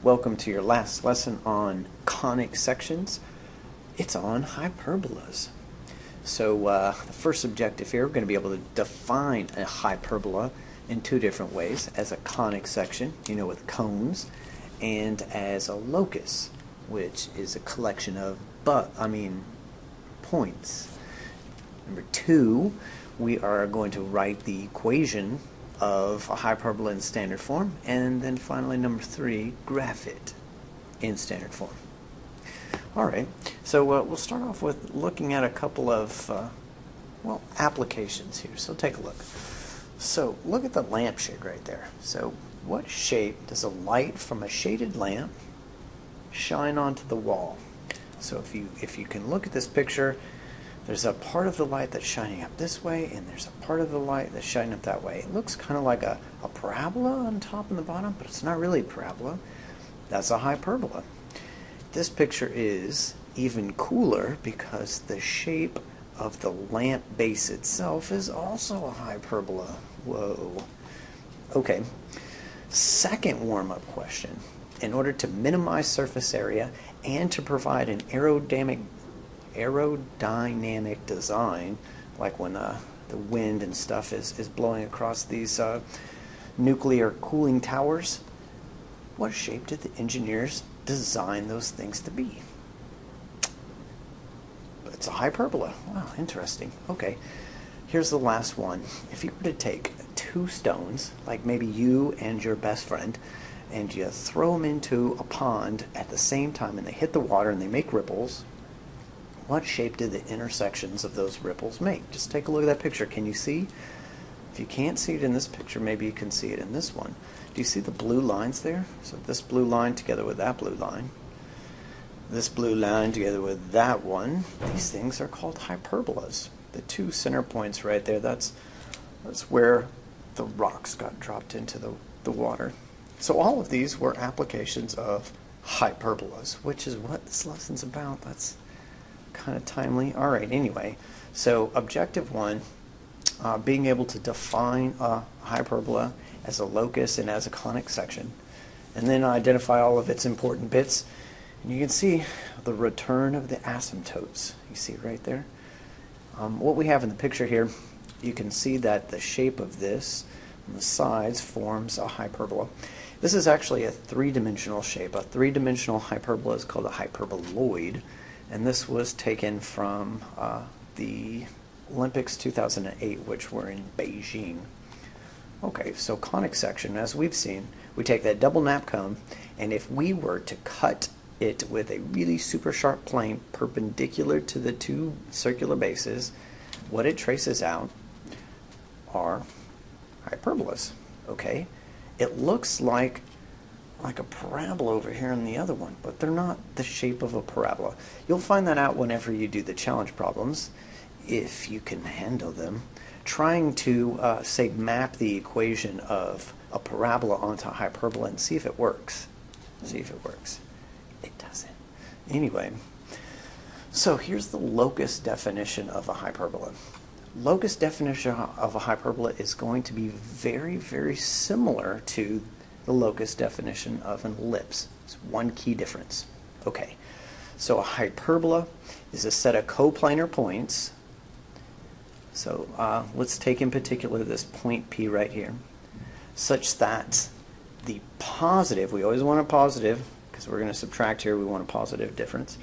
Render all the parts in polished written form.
Welcome to your last lesson on conic sections. It's on hyperbolas. So the first objective here, we're going to be able to define a hyperbola in two different ways: as a conic section, with cones, and as a locus, which is a collection of points. Number two, we are going to write the equation of a hyperbola in standard form, and then finally number three, graph it in standard form. Alright, so we'll start off with looking at a couple of applications here. So take a look. So look at the lampshade right there. So what shape does a light from a shaded lamp shine onto the wall? So if you can look at this picture, there's a part of the light that's shining up this way, and there's a part of the light that's shining up that way. It looks kind of like a parabola on top and the bottom, but it's not really a parabola. That's a hyperbola. This picture is even cooler because the shape of the lamp base itself is also a hyperbola. Whoa. Okay. Second warm-up question. In order to minimize surface area and to provide an aerodynamic design, like when the wind and stuff is blowing across these nuclear cooling towers, what shape did the engineers design those things to be? It's a hyperbola. Wow, interesting. Okay, here's the last one. If you were to take two stones, like maybe you and your best friend, and you throw them into a pond at the same time and they hit the water and they make ripples, what shape did the intersections of those ripples make? Just take a look at that picture. Can you see? If you can't see it in this picture, maybe you can see it in this one. Do you see the blue lines there? So this blue line together with that blue line, this blue line together with that one, these things are called hyperbolas. The two center points right there, that's where the rocks got dropped into the water. So all of these were applications of hyperbolas, which is what this lesson's about. That's kind of timely. All right, anyway, so objective one, being able to define a hyperbola as a locus and as a conic section, and then identify all of its important bits. And you can see the return of the asymptotes. You see right there? What we have in the picture here, you can see that the shape of this on the sides forms a hyperbola. This is actually a three-dimensional shape. A three-dimensional hyperbola is called a hyperboloid, and this was taken from the Olympics 2008, which were in Beijing. Okay, so conic section, as we've seen, we take that double nap cone, and if we were to cut it with a really super sharp plane perpendicular to the two circular bases, what it traces out are hyperbolas. Okay, it looks like a parabola over here in the other one, but they're not the shape of a parabola. You'll find that out whenever you do the challenge problems, if you can handle them, trying to say map the equation of a parabola onto a hyperbola and see if it works. See if it works. It doesn't. Anyway, so here's the locus definition of a hyperbola. Locus definition of a hyperbola is going to be very, very similar to the locus definition of an ellipse. It's one key difference. Okay, so a hyperbola is a set of coplanar points. So let's take in particular this point P right here, such that the positive, we always want a positive, because we're going to subtract here, we want a positive difference.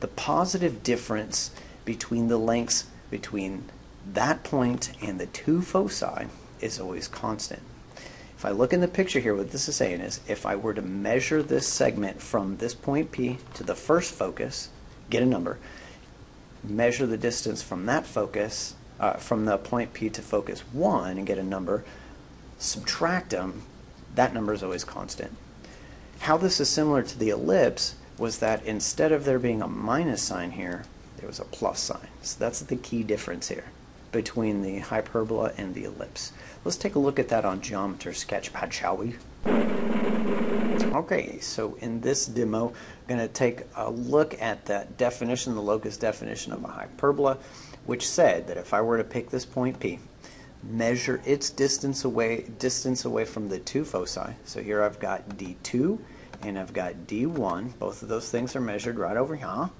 The positive difference between the lengths between that point and the two foci is always constant. If I look in the picture here, what this is saying is, if I were to measure this segment from this point P to the first focus, get a number, measure the distance from that focus, from the point P to focus 1 and get a number, subtract them, that number is always constant. How this is similar to the ellipse was that instead of there being a minus sign here, there was a plus sign. So that's the key difference here between the hyperbola and the ellipse. Let's take a look at that on Geometry Sketchpad, shall we? Okay, so in this demo, I'm going to take a look at that definition, the locus definition of a hyperbola, which said that if I were to pick this point P, measure its distance away from the two foci. So here I've got D2 and I've got D1. Both of those things are measured right over here.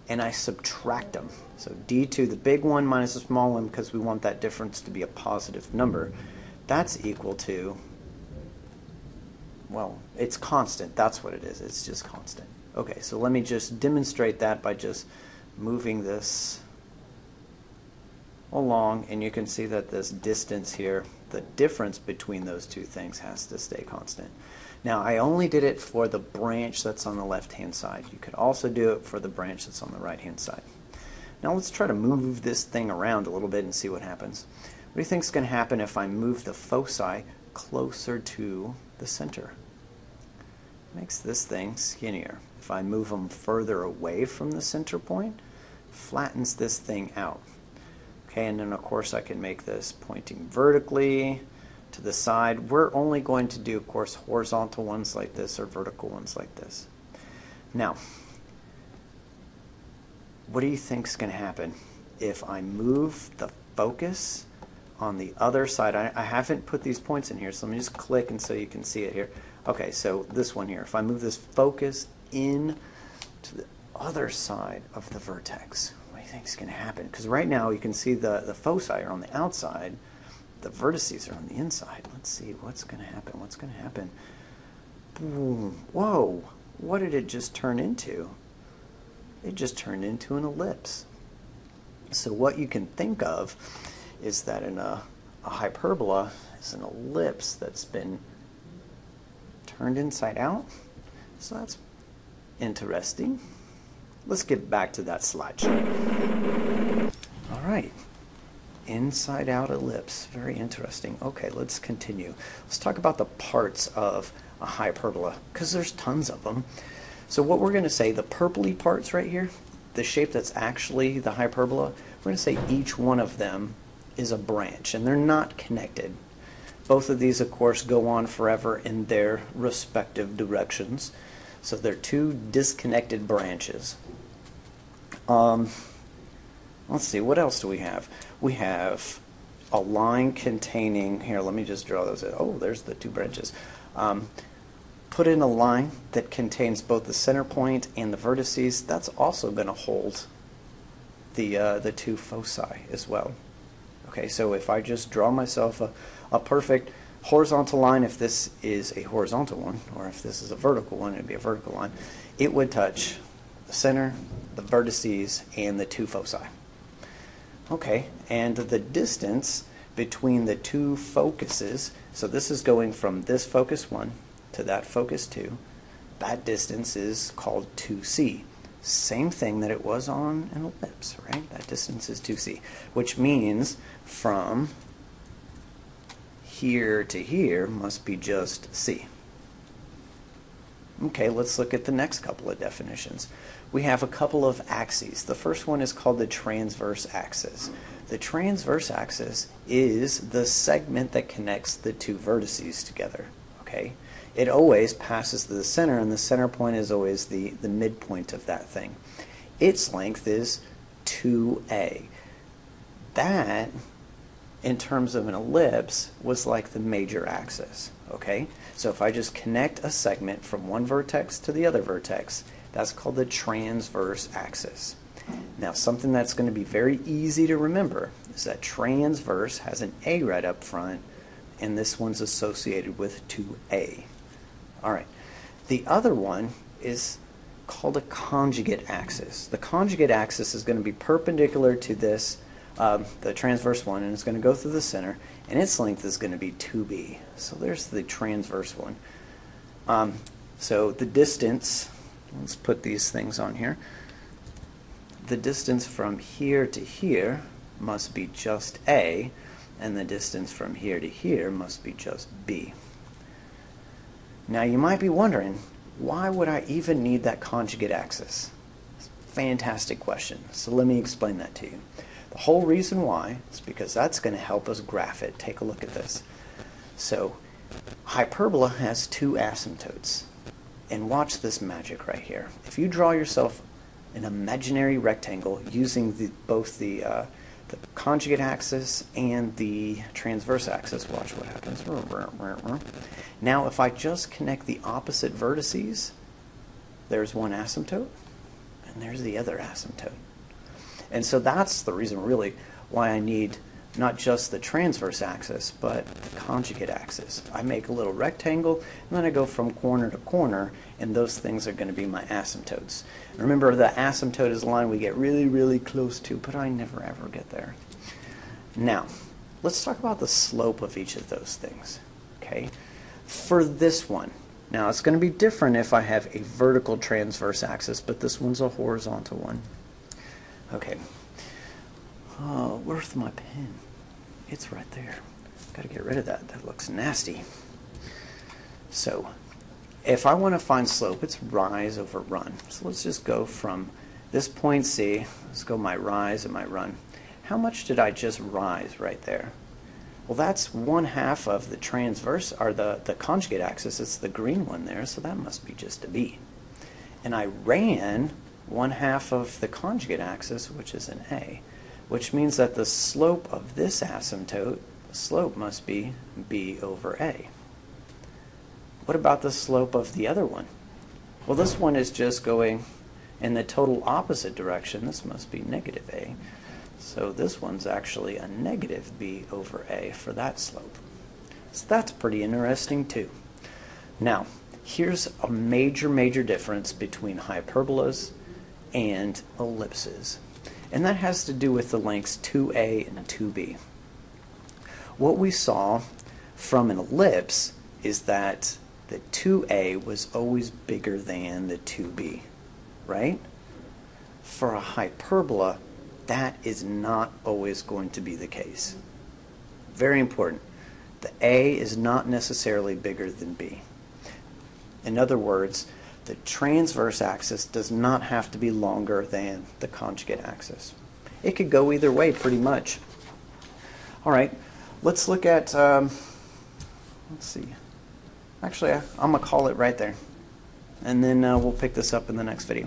And I subtract them. So D2, the big one minus the small one, because we want that difference to be a positive number. That's equal to, well, it's constant. That's what it is. It's just constant. Okay, so let me just demonstrate that by just moving this along, and you can see that this distance here, the difference between those two things has to stay constant. Now, I only did it for the branch that's on the left-hand side. You could also do it for the branch that's on the right-hand side. Now, let's try to move this thing around a little bit and see what happens. What do you think is going to happen if I move the foci closer to the center? Makes this thing skinnier. If I move them further away from the center point, flattens this thing out. Okay, and then of course I can make this pointing vertically to the side. We're only going to do, of course, horizontal ones like this or vertical ones like this. Now, what do you think is going to happen if I move the focus on the other side? I haven't put these points in here, so let me just click and so you can see it here. Okay, so this one here, if I move this focus in to the other side of the vertex, what do you think is going to happen? Because right now you can see the foci are on the outside, the vertices are on the inside. Let's see what's going to happen. What's going to happen? Boom. Whoa, what did it just turn into? It just turned into an ellipse. So what you can think of is that in a hyperbola is an ellipse that's been turned inside out. So that's interesting. Let's get back to that slideshow. All right. Inside out ellipse. Very interesting. Okay, let's continue. Let's talk about the parts of a hyperbola, because there's tons of them. So what we're going to say, the purpley parts right here, the shape that's actually the hyperbola, we're going to say each one of them is a branch, and they're not connected. Both of these, of course, go on forever in their respective directions. So they're two disconnected branches. Let's see, what else do we have? We have a line containing, here, let me just draw those. Oh, there's the two branches. Put in a line that contains both the center point and the vertices. That's also going to hold the two foci as well. Okay, so if I just draw myself a perfect horizontal line, if this is a horizontal one, or if this is a vertical one, it'd be a vertical line, it would touch the center, the vertices, and the two foci. Okay, and the distance between the two focuses, so this is going from this focus 1 to that focus 2, that distance is called 2c. Same thing that it was on an ellipse, right? That distance is 2c, which means from here to here must be just c. Okay, let's look at the next couple of definitions. We have a couple of axes. The first one is called the transverse axis. The transverse axis is the segment that connects the two vertices together. Okay, it always passes to the center, and the center point is always the midpoint of that thing. Its length is 2a. That, in terms of an ellipse, was like the major axis. Okay, so if I just connect a segment from one vertex to the other vertex, that's called the transverse axis. Now, something that's going to be very easy to remember is that transverse has an a right up front, and this one's associated with 2a. All right, the other one is called a conjugate axis. The conjugate axis is going to be perpendicular to this, the transverse one, and it's going to go through the center, and its length is going to be 2b. So there's the transverse one. So the distance, let's put these things on here. The distance from here to here must be just a, and the distance from here to here must be just b. Now you might be wondering, why would I even need that conjugate axis? Fantastic question. So let me explain that to you. The whole reason why is because that's going to help us graph it. Take a look at this. So hyperbola has two asymptotes. And watch this magic right here. If you draw yourself an imaginary rectangle using both the the conjugate axis and the transverse axis. Watch what happens. Now, if I just connect the opposite vertices, there's one asymptote, and there's the other asymptote. And so that's the reason, really, why I need not just the transverse axis, but the conjugate axis. I make a little rectangle, and then I go from corner to corner, and those things are going to be my asymptotes. Remember, the asymptote is a line we get really, really close to, but I never, ever get there. Now, let's talk about the slope of each of those things. Okay? For this one, now it's going to be different if I have a vertical transverse axis, but this one's a horizontal one. Okay. Oh, where's my pen? It's right there. Got to get rid of that. That looks nasty. So, if I want to find slope, it's rise over run. So let's just go from this point C. Let's go my rise and my run. How much did I just rise right there? Well, that's 1/2 of the transverse, or the conjugate axis. It's the green one there, so that must be just a B. And I ran 1/2 of the conjugate axis, which is an A, which means that the slope of this asymptote, the slope must be B over A. What about the slope of the other one? Well, this one is just going in the total opposite direction. This must be negative A. So this one's actually a negative B over A for that slope. So that's pretty interesting too. Now, here's a major, major difference between hyperbolas and ellipses. And that has to do with the lengths 2A and 2B. What we saw from an ellipse is that the 2A was always bigger than the 2B, right? For a hyperbola, that is not always going to be the case. Very important. The A is not necessarily bigger than B. In other words, the transverse axis does not have to be longer than the conjugate axis. It could go either way pretty much. All right, let's look at, let's see. Actually, I'm going to call it right there. And then we'll pick this up in the next video.